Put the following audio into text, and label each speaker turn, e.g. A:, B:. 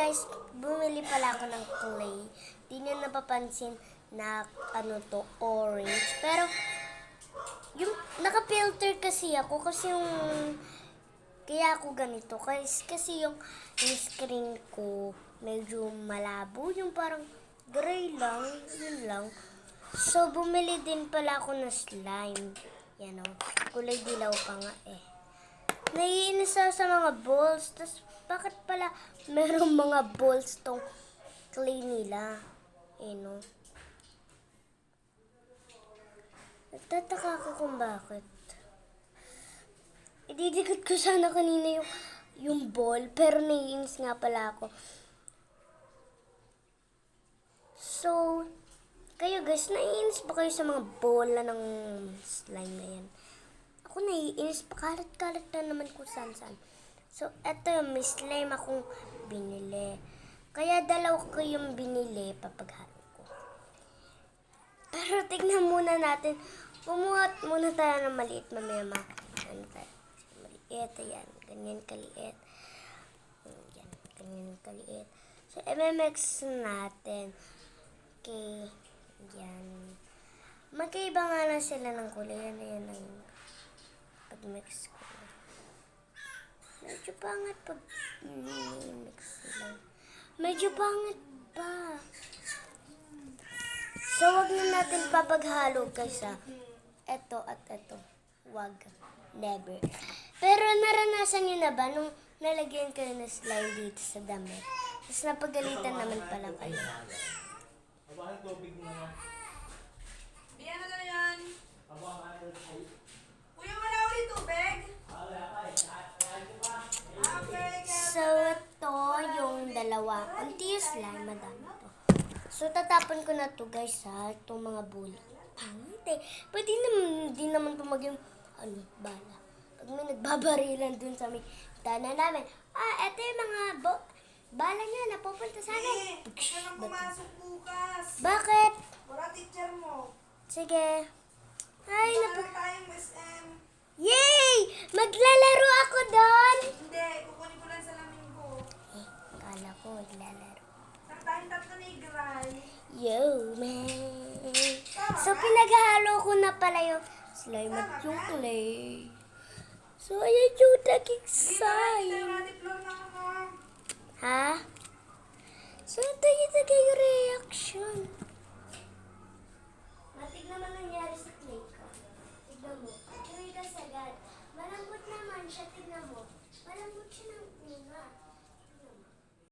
A: guys, bumili pala ako ng clay. Di nyo napapansin na orange. Pero, yung naka-filter kasi ako kasi yung kaya ako ganito. Kasi yung screen ko medyo malabo. Yung parang gray lang. Yun lang. So, bumili din pala ako ng slime. Yan o. Kulay dilaw pa nga eh. Naiinis ako sa mga balls. Tapos, bakit pala merong mga balls tong clay nila? No? Nagtataka ako kung bakit. Ididikit ko sana kanina yung ball, pero naiinis nga pala ako. So, kayo guys, naiinis ba kayo sa mga bola ng slime na yan? Ako naiinis pa, kalat-kalat na naman kung saan-saan. So, eto yung may slime akong binili. Kaya dalawa ko yung binili, papaghalo ko. Pero tignan muna natin, bumuhat muna tayo ng maliit mamaya maliit, ayan, ganyan kaliit. Yan, ganyan kaliit. So, i-mix natin. Okay, yan. Magkaiba nga lang sila ng kulay. Yan ang pag-mix ko. Medyo pangit pag mix sila. Medyo pangit pa. So, wag na natin papaghalo guys ha. Eto at eto. Wag. Never. Pero naranasan nyo na ba nung nalagyan kayo ng slime dito sa damit? Tapos napagalitan naman pala kayo.
B: Abang tubig mo na.
C: Biyan na yan. Kuya, wala ulit tubig? Okay,
A: So, ito yung dalawa. Unti yung slime, madami to. So, tatapon ko na to guys ha. Itong mga bulak. Pangit eh. Pwede naman, di naman ito maging, bala. Pag may nagbabarilan dun sa may tanan namin. Ito yung mga bala niya napupunta sa akin.
C: Huwag ka nang pumasok bukas.
A: Bakit?
C: Wala teacher mo.
A: Sige. Ay,
C: Wala tayong SM.
A: Yay! Maglalaro ako doon!
C: Hindi, kukunin ko lang sa lamin ko.
A: Kala ko maglalaro.
C: Saan tayong tatlo ni Gray?
A: Yo, man. So, pinaghalo ko na pala yung slime at yung clay. So, ayan yung naging
C: Hindi na,
A: sign.
C: ito yung floor na ako